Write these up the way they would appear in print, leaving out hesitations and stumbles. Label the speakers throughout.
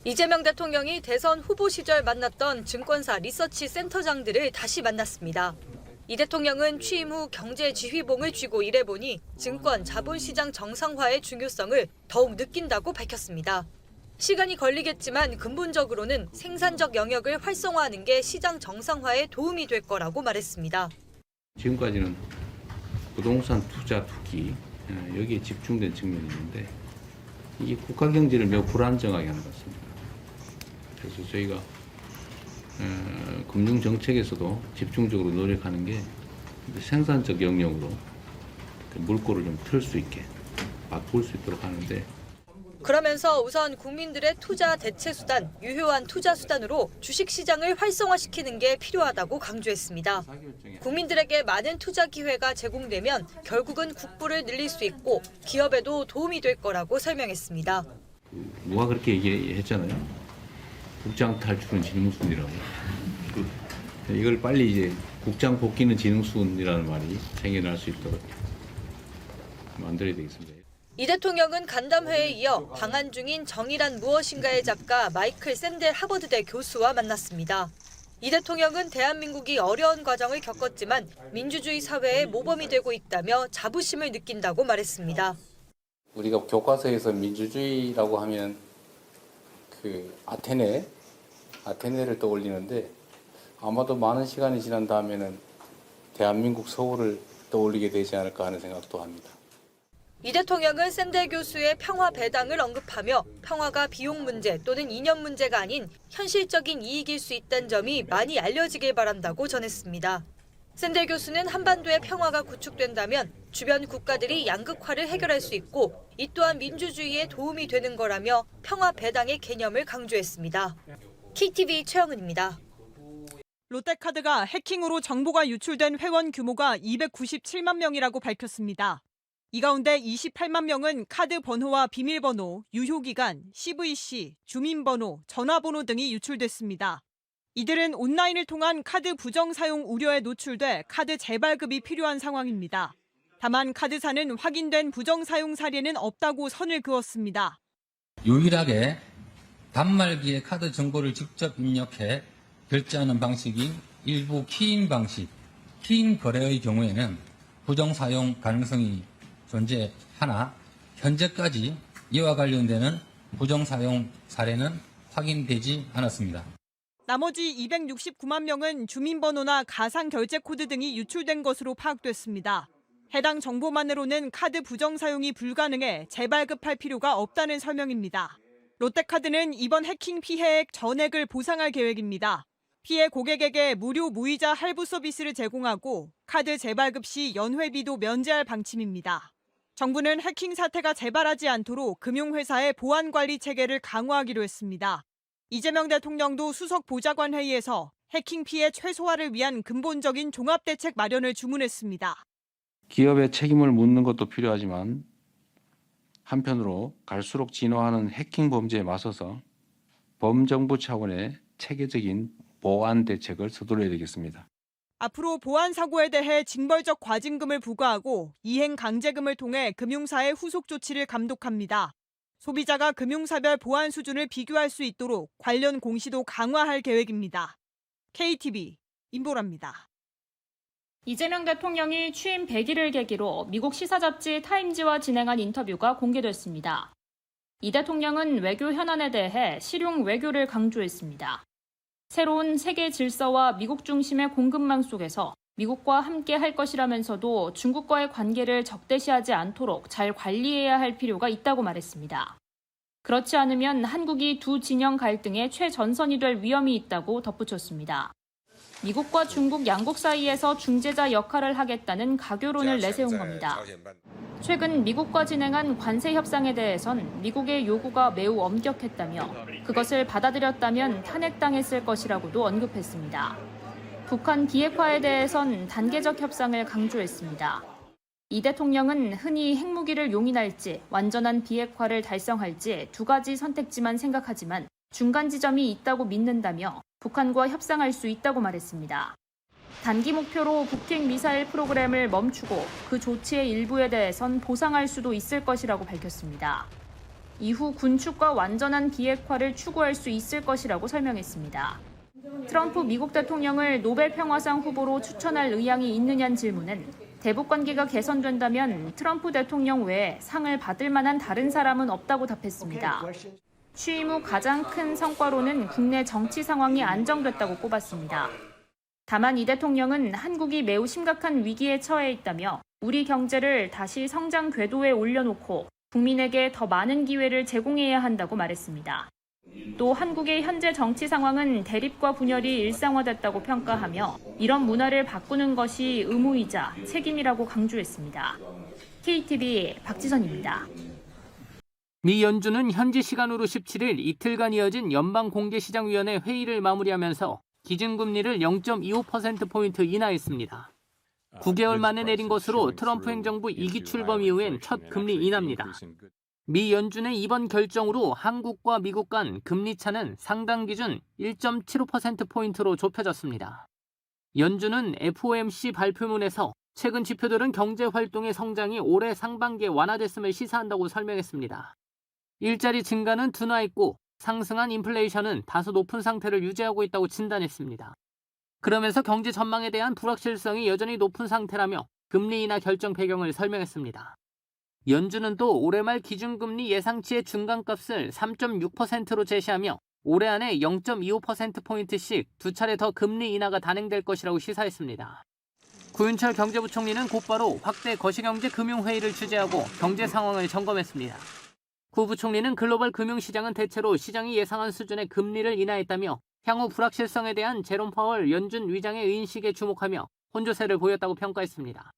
Speaker 1: 이재명 대통령이 대선 후보 시절 만났던 증권사 리서치 센터장들을 다시 만났습니다. 이 대통령은 취임 후 경제 지휘봉을 쥐고 일해보니 증권 자본시장 정상화의 중요성을 더욱 느낀다고 밝혔습니다. 시간이 걸리겠지만 근본적으로는 생산적 영역을 활성화하는 게 시장 정상화에 도움이 될 거라고 말했습니다.
Speaker 2: 지금까지는 부동산 투자 투기 여기에 집중된 측면이 있는데 이게 국가 경제를 매우 불안정하게 하는 것 같습니다. 그래서 저희가 금융 정책에서도 집중적으로 노력하는 게 생산적 영역으로 물꼬를 좀 틀 수 있게 바꿀 수 있도록 하는데.
Speaker 1: 그러면서 우선 국민들의 투자 대체 수단, 유효한 투자 수단으로 주식 시장을 활성화시키는 게 필요하다고 강조했습니다. 국민들에게 많은 투자 기회가 제공되면 결국은 국부를 늘릴 수 있고 기업에도 도움이 될 거라고 설명했습니다.
Speaker 2: 누가 그렇게 얘기했잖아요. 국장 탈출은 지능순이라고. 이걸 빨리 이제 국장 복귀는 지능순이라는 말이 생겨날 수 있도록 만들어야 되겠습니다.
Speaker 1: 이 대통령은 간담회에 이어 방한 중인 정의란 무엇인가의 작가 마이클 샌델 하버드대 교수와 만났습니다. 이 대통령은 대한민국이 어려운 과정을 겪었지만 민주주의 사회의 모범이 되고 있다며 자부심을 느낀다고 말했습니다.
Speaker 3: 우리가 교과서에서 민주주의라고 하면 아테네를 떠올리는데 아마도 많은 시간이 지난 다음에는 대한민국 서울을 떠올리게 되지 않을까 하는 생각도 합니다.
Speaker 1: 이 대통령은 샌델 교수의 평화 배당을 언급하며 평화가 비용 문제 또는 이념 문제가 아닌 현실적인 이익일 수 있다는 점이 많이 알려지길 바란다고 전했습니다. 샌델 교수는 한반도의 평화가 구축된다면 주변 국가들이 양극화를 해결할 수 있고 이 또한 민주주의에 도움이 되는 거라며 평화 배당의 개념을 강조했습니다. KTV 최영은입니다.
Speaker 4: 롯데카드가 해킹으로 정보가 유출된 회원 규모가 297만 명이라고 밝혔습니다. 이 가운데 28만 명은 카드 번호와 비밀번호, 유효기간, CVC, 주민번호, 전화번호 등이 유출됐습니다. 이들은 온라인을 통한 카드 부정 사용 우려에 노출돼 카드 재발급이 필요한 상황입니다. 다만 카드사는 확인된 부정 사용 사례는 없다고 선을 그었습니다.
Speaker 5: 유일하게 단말기에 카드 정보를 직접 입력해 결제하는 방식이 일부 키인 방식, 키인 거래의 경우에는 부정 사용 가능성이 존재하나 현재까지 이와 관련되는 부정 사용 사례는 확인되지 않았습니다.
Speaker 4: 나머지 269만 명은 주민번호나 가상 결제 코드 등이 유출된 것으로 파악됐습니다. 해당 정보만으로는 카드 부정 사용이 불가능해 재발급할 필요가 없다는 설명입니다. 롯데카드는 이번 해킹 피해액 전액을 보상할 계획입니다. 피해 고객에게 무료 무이자 할부 서비스를 제공하고 카드 재발급 시 연회비도 면제할 방침입니다. 정부는 해킹 사태가 재발하지 않도록 금융회사의 보안 관리 체계를 강화하기로 했습니다. 이재명 대통령도 수석 보좌관 회의에서 해킹 피해 최소화를 위한 근본적인 종합대책 마련을 주문했습니다.
Speaker 2: 기업의 책임을 묻는 것도 필요하지만 한편으로 갈수록 진화하는 해킹 범죄에 맞서서 범정부 차원의 체계적인 보안 대책을 서둘러야 되겠습니다.
Speaker 4: 앞으로 보안 사고에 대해 징벌적 과징금을 부과하고 이행 강제금을 통해 금융사의 후속 조치를 감독합니다. 소비자가 금융사별 보안 수준을 비교할 수 있도록 관련 공시도 강화할 계획입니다. KTV 임보라입니다.
Speaker 6: 이재명 대통령이 취임 100일을 계기로 미국 시사 잡지 타임지와 진행한 인터뷰가 공개됐습니다. 이 대통령은 외교 현안에 대해 실용 외교를 강조했습니다. 새로운 세계 질서와 미국 중심의 공급망 속에서 미국과 함께 할 것이라면서도 중국과의 관계를 적대시하지 않도록 잘 관리해야 할 필요가 있다고 말했습니다. 그렇지 않으면 한국이 두 진영 갈등의 최전선이 될 위험이 있다고 덧붙였습니다. 미국과 중국 양국 사이에서 중재자 역할을 하겠다는 가교론을 내세운 겁니다. 최근 미국과 진행한 관세 협상에 대해선 미국의 요구가 매우 엄격했다며 그것을 받아들였다면 탄핵당했을 것이라고도 언급했습니다. 북한 비핵화에 대해선 단계적 협상을 강조했습니다. 이 대통령은 흔히 핵무기를 용인할지 완전한 비핵화를 달성할지 두 가지 선택지만 생각하지만 중간 지점이 있다고 믿는다며 북한과 협상할 수 있다고 말했습니다. 단기 목표로 북핵 미사일 프로그램을 멈추고 그 조치의 일부에 대해선 보상할 수도 있을 것이라고 밝혔습니다. 이후 군축과 완전한 비핵화를 추구할 수 있을 것이라고 설명했습니다. 트럼프 미국 대통령을 노벨 평화상 후보로 추천할 의향이 있느냐는 질문은 대북 관계가 개선된다면 트럼프 대통령 외에 상을 받을 만한 다른 사람은 없다고 답했습니다. 취임 후 가장 큰 성과로는 국내 정치 상황이 안정됐다고 꼽았습니다. 다만 이 대통령은 한국이 매우 심각한 위기에 처해 있다며 우리 경제를 다시 성장 궤도에 올려놓고 국민에게 더 많은 기회를 제공해야 한다고 말했습니다. 또 한국의 현재 정치 상황은 대립과 분열이 일상화됐다고 평가하며 이런 문화를 바꾸는 것이 의무이자 책임이라고 강조했습니다. KTV 박지선입니다.
Speaker 7: 미 연준은 현지 시간으로 17일 이틀간 이어진 연방공개시장위원회 회의를 마무리하면서 기준금리를 0.25%포인트 인하했습니다. 9개월 만에 내린 것으로 트럼프 행정부 2기 출범 이후엔 첫 금리 인하입니다. 미 연준의 이번 결정으로 한국과 미국 간 금리 차는 상당 기준 1.75%포인트로 좁혀졌습니다. 연준은 FOMC 발표문에서 최근 지표들은 경제활동의 성장이 올해 상반기에 완화됐음을 시사한다고 설명했습니다. 일자리 증가는 둔화했고 상승한 인플레이션은 다소 높은 상태를 유지하고 있다고 진단했습니다. 그러면서 경제 전망에 대한 불확실성이 여전히 높은 상태라며 금리 인하 결정 배경을 설명했습니다. 연준은 또 올해 말 기준금리 예상치의 중간값을 3.6%로 제시하며 올해 안에 0.25%포인트씩 두 차례 더 금리 인하가 단행될 것이라고 시사했습니다. 구윤철 경제부총리는 곧바로 확대 거시경제 금융회의를 주재하고 경제 상황을 점검했습니다. 구 부총리는 글로벌 금융시장은 대체로 시장이 예상한 수준의 금리를 인하했다며 향후 불확실성에 대한 제롬 파월 연준 위장의 의인식에 주목하며 혼조세를 보였다고 평가했습니다.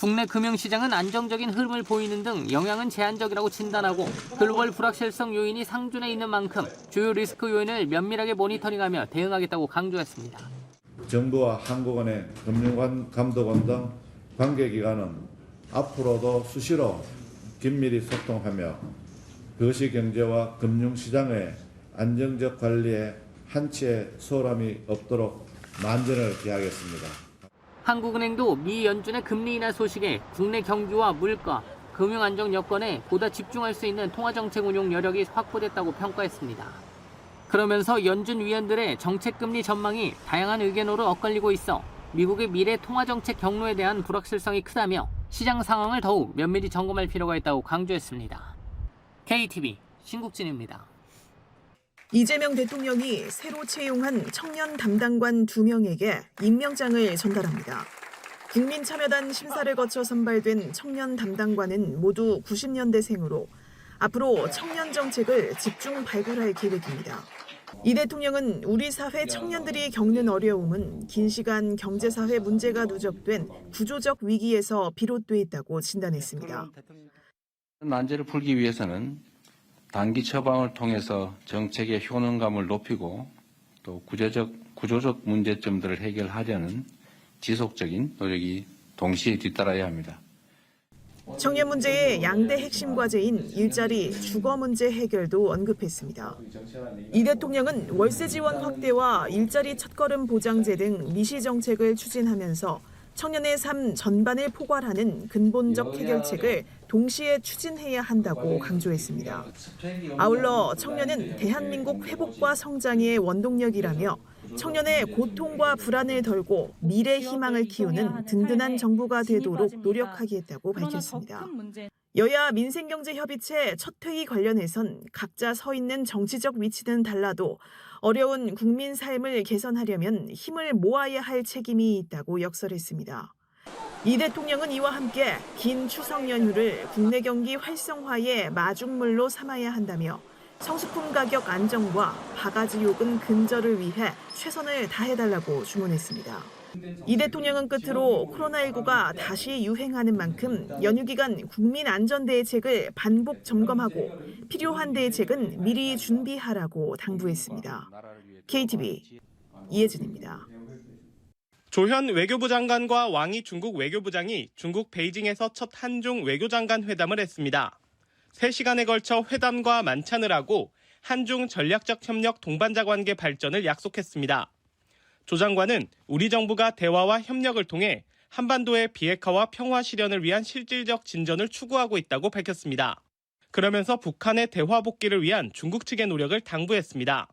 Speaker 7: 국내 금융시장은 안정적인 흐름을 보이는 등 영향은 제한적이라고 진단하고 글로벌 불확실성 요인이 상존해 있는 만큼 주요 리스크 요인을 면밀하게 모니터링하며 대응하겠다고 강조했습니다.
Speaker 8: 정부와 한국은행, 금융감독원 등 관계기관은 앞으로도 수시로 긴밀히 소통하며 거시경제와 금융시장의 안정적 관리에 한치의 소홀함이 없도록 만전을 기하겠습니다.
Speaker 7: 한국은행도 미 연준의 금리 인하 소식에 국내 경기와 물가, 금융 안정 여건에 보다 집중할 수 있는 통화정책 운용 여력이 확보됐다고 평가했습니다. 그러면서 연준 위원들의 정책금리 전망이 다양한 의견으로 엇갈리고 있어 미국의 미래 통화정책 경로에 대한 불확실성이 크다며 시장 상황을 더욱 면밀히 점검할 필요가 있다고 강조했습니다. KTV 신국진입니다.
Speaker 9: 이재명 대통령이 새로 채용한 청년 담당관 2명에게 임명장을 전달합니다. 국민참여단 심사를 거쳐 선발된 청년 담당관은 모두 90년대생으로 앞으로 청년 정책을 집중 발굴할 계획입니다. 이 대통령은 우리 사회 청년들이 겪는 어려움은 긴 시간 경제사회 문제가 누적된 구조적 위기에서 비롯돼 있다고 진단했습니다.
Speaker 2: 난제를 풀기 위해서는 단기 처방을 통해서 정책의 효능감을 높이고 또 구조적 문제점들을 해결하려는 지속적인 노력이 동시에 뒤따라야 합니다.
Speaker 9: 청년 문제의 양대 핵심 과제인 일자리, 주거 문제 해결도 언급했습니다. 이 대통령은 월세 지원 확대와 일자리 첫걸음 보장제 등 미시 정책을 추진하면서 청년의 삶 전반을 포괄하는 근본적 해결책을 동시에 추진해야 한다고 강조했습니다. 아울러 청년은 대한민국 회복과 성장의 원동력이라며 청년의 고통과 불안을 덜고 미래 희망을 키우는 든든한 정부가 되도록 노력하겠다고 밝혔습니다. 여야 민생경제협의체 첫 회의 관련해선 각자 서 있는 정치적 위치는 달라도 어려운 국민 삶을 개선하려면 힘을 모아야 할 책임이 있다고 역설했습니다. 이 대통령은 이와 함께 긴 추석 연휴를 국내 경기 활성화의 마중물로 삼아야 한다며 성수품 가격 안정과 바가지 요금 근절을 위해 최선을 다해달라고 주문했습니다. 이 대통령은 끝으로 코로나19가 다시 유행하는 만큼 연휴 기간 국민 안전 대책을 반복 점검하고 필요한 대책은 미리 준비하라고 당부했습니다. KTV 이혜진입니다.
Speaker 10: 조현 외교부 장관과 왕이 중국 외교부장이 중국 베이징에서 첫 한중 외교장관 회담을 했습니다. 3시간에 걸쳐 회담과 만찬을 하고 한중 전략적 협력 동반자 관계 발전을 약속했습니다. 조 장관은 우리 정부가 대화와 협력을 통해 한반도의 비핵화와 평화 실현을 위한 실질적 진전을 추구하고 있다고 밝혔습니다. 그러면서 북한의 대화 복귀를 위한 중국 측의 노력을 당부했습니다.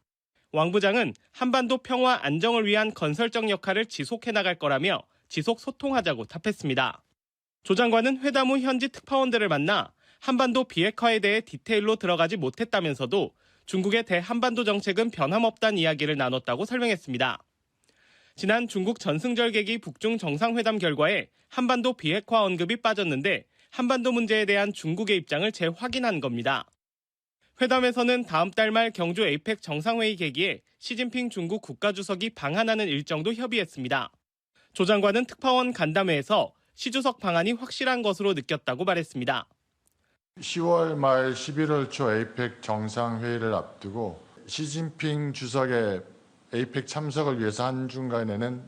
Speaker 10: 왕 부장은 한반도 평화 안정을 위한 건설적 역할을 지속해 나갈 거라며 지속 소통하자고 답했습니다. 조 장관은 회담 후 현지 특파원들을 만나 한반도 비핵화에 대해 디테일로 들어가지 못했다면서도 중국의 대한반도 정책은 변함없다는 이야기를 나눴다고 설명했습니다. 지난 중국 전승절개기 북중 정상회담 결과에 한반도 비핵화 언급이 빠졌는데 한반도 문제에 대한 중국의 입장을 재확인한 겁니다. 회담에서는 다음 달 말 경주 에이펙 정상회의 계기에 시진핑 중국 국가주석이 방한하는 일정도 협의했습니다. 조 장관은 특파원 간담회에서 시 주석 방한이 확실한 것으로 느꼈다고 말했습니다.
Speaker 11: 10월 말 11월 초 에이펙 정상회의를 앞두고 시진핑 주석의 에이펙 참석을 위해서 한중 간에는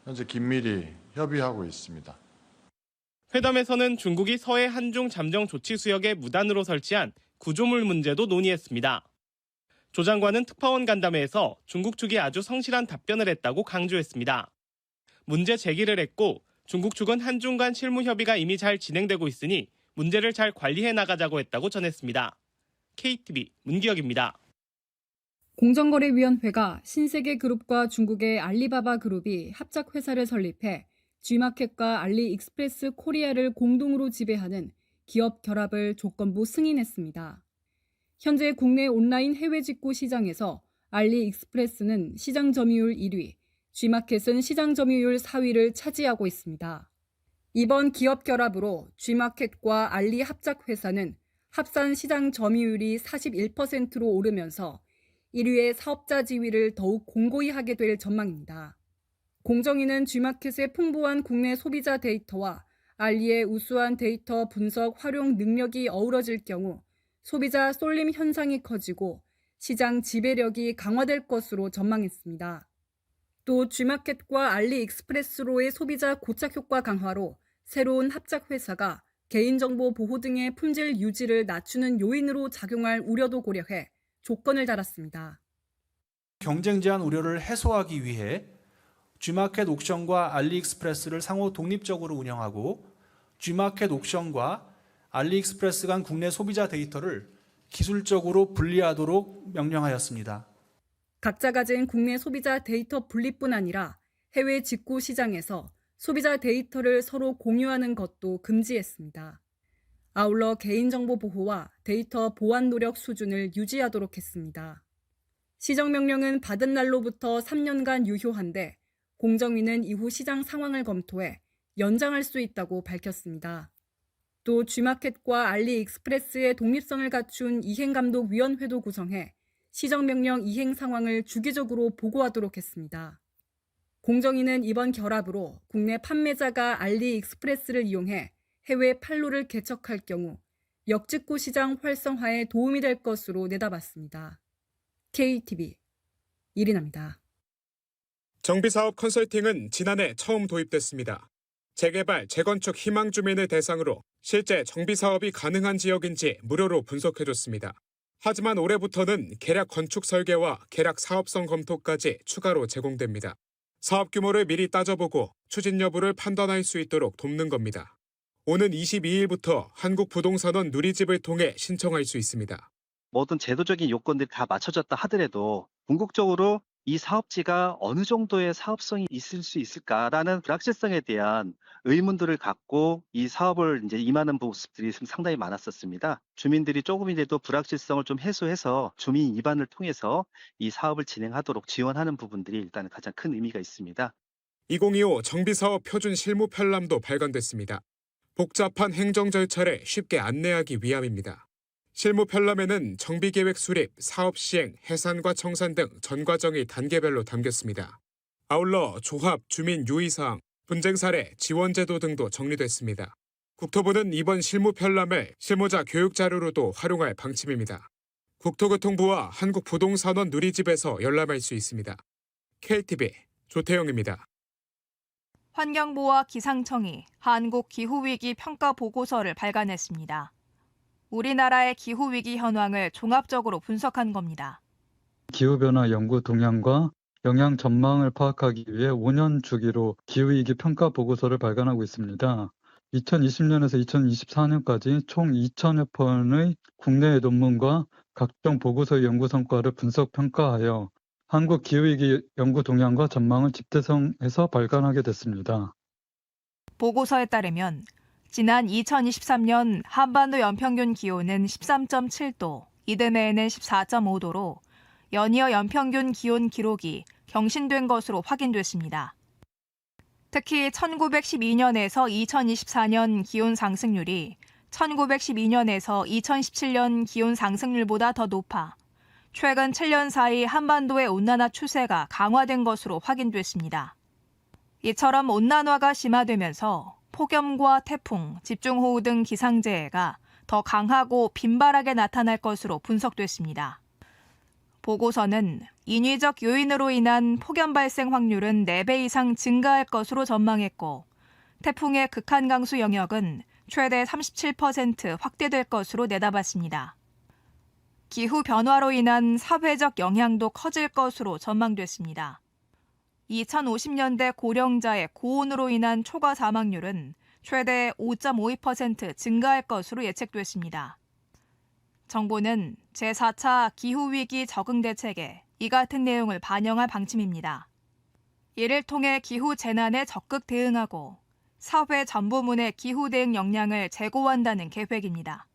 Speaker 11: 현재 긴밀히 협의하고 있습니다.
Speaker 10: 회담에서는 중국이 서해 한중 잠정 조치 수역에 무단으로 설치한 구조물 문제도 논의했습니다. 조 장관은 특파원 간담회에서 중국 측이 아주 성실한 답변을 했다고 강조했습니다. 문제 제기를 했고 중국 측은 한중 간 실무 협의가 이미 잘 진행되고 있으니 문제를 잘 관리해 나가자고 했다고 전했습니다. KTV 문기혁입니다.
Speaker 12: 공정거래위원회가 신세계그룹과 중국의 알리바바 그룹이 합작회사를 설립해 G마켓과 알리익스프레스 코리아를 공동으로 지배하는 기업 결합을 조건부 승인했습니다. 현재 국내 온라인 해외 직구 시장에서 알리익스프레스는 시장 점유율 1위, G마켓은 시장 점유율 4위를 차지하고 있습니다. 이번 기업 결합으로 G마켓과 알리 합작회사는 합산 시장 점유율이 41%로 오르면서 1위의 사업자 지위를 더욱 공고히 하게 될 전망입니다. 공정위는 G마켓의 풍부한 국내 소비자 데이터와 알리의 우수한 데이터 분석 활용 능력이 어우러질 경우 소비자 쏠림 현상이 커지고 시장 지배력이 강화될 것으로 전망했습니다. 또 G마켓과 알리익스프레스로의 소비자 고착 효과 강화로 새로운 합작회사가 개인정보 보호 등의 품질 유지를 낮추는 요인으로 작용할 우려도 고려해 조건을 달았습니다.
Speaker 13: 경쟁 제한 우려를 해소하기 위해 G마켓 옥션과 알리익스프레스를 상호 독립적으로 운영하고 G마켓 옥션과 알리익스프레스 간 국내 소비자 데이터를 기술적으로 분리하도록 명령하였습니다.
Speaker 12: 각자 가진 국내 소비자 데이터 분리뿐 아니라 해외 직구 시장에서 소비자 데이터를 서로 공유하는 것도 금지했습니다. 아울러 개인정보 보호와 데이터 보안 노력 수준을 유지하도록 했습니다. 시정명령은 받은 날로부터 3년간 유효한데 공정위는 이후 시장 상황을 검토해 연장할 수 있다고 밝혔습니다. 또 G마켓과 알리익스프레스의 독립성을 갖춘 이행감독위원회도 구성해 시정명령 이행 상황을 주기적으로 보고하도록 했습니다. 공정위는 이번 결합으로 국내 판매자가 알리익스프레스를 이용해 해외 판로를 개척할 경우 역직구 시장 활성화에 도움이 될 것으로 내다봤습니다. KTV 이리나입니다.
Speaker 14: 정비사업 컨설팅은 지난해 처음 도입됐습니다. 재개발, 재건축 희망 주민을 대상으로 실제 정비사업이 가능한 지역인지 무료로 분석해줬습니다. 하지만 올해부터는 계략 건축 설계와 계략 사업성 검토까지 추가로 제공됩니다. 사업 규모를 미리 따져보고 추진 여부를 판단할 수 있도록 돕는 겁니다. 오는 22일부터 한국부동산원 누리집을 통해 신청할 수 있습니다.
Speaker 15: 모든 제도적인 요건들이 다 맞춰졌다 하더라도 궁극적으로 이 사업지가 어느 정도의 사업성이 있을 수 있을까라는 불확실성에 대한 의문들을 갖고 이 사업을 이제 임하는 모습들이 상당히 많았었습니다. 주민들이 조금이라도 불확실성을 좀 해소해서 주민 입안을 통해서 이 사업을 진행하도록 지원하는 부분들이 일단 가장 큰 의미가 있습니다.
Speaker 14: 2025 정비사업 표준 실무 편람도 발간됐습니다. 복잡한 행정 절차를 쉽게 안내하기 위함입니다. 실무 편람에는 정비계획 수립, 사업 시행, 해산과 청산 등 전 과정이 단계별로 담겼습니다. 아울러 조합, 주민 유의사항, 분쟁 사례, 지원 제도 등도 정리됐습니다. 국토부는 이번 실무 편람을 실무자 교육 자료로도 활용할 방침입니다. 국토교통부와 한국부동산원 누리집에서 열람할 수 있습니다. KTV 조태영입니다.
Speaker 16: 환경부와 기상청이 한국기후위기 평가 보고서를 발간했습니다. 우리나라의 기후위기 현황을 종합적으로 분석한 겁니다.
Speaker 17: 기후변화 연구 동향과 영향 전망을 파악하기 위해 5년 주기로 기후위기 평가 보고서를 발간하고 있습니다. 2020년에서 2024년까지 총 2,000여 편의 국내외 논문과 각종 보고서의 연구 성과를 분석 평가하여 한국 기후위기 연구 동향과 전망을 집대성해서 발간하게 됐습니다.
Speaker 16: 보고서에 따르면 지난 2023년 한반도 연평균 기온은 13.7도, 이듬해에는 14.5도로 연이어 연평균 기온 기록이 경신된 것으로 확인됐습니다. 특히 1912년에서 2024년 기온 상승률이 1912년에서 2017년 기온 상승률보다 더 높아 최근 7년 사이 한반도의 온난화 추세가 강화된 것으로 확인됐습니다. 이처럼 온난화가 심화되면서 폭염과 태풍, 집중호우 등 기상재해가 더 강하고 빈발하게 나타날 것으로 분석됐습니다. 보고서는 인위적 요인으로 인한 폭염 발생 확률은 4배 이상 증가할 것으로 전망했고, 태풍의 극한 강수 영역은 최대 37% 확대될 것으로 내다봤습니다. 기후 변화로 인한 사회적 영향도 커질 것으로 전망됐습니다. 2050년대 고령자의 고온으로 인한 초과 사망률은 최대 5.52% 증가할 것으로 예측됐습니다. 정부는 제4차 기후위기 적응대책에 이 같은 내용을 반영할 방침입니다. 이를 통해 기후 재난에 적극 대응하고 사회 전부문의 기후 대응 역량을 제고한다는 계획입니다.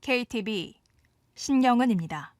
Speaker 16: KTV 신영은입니다.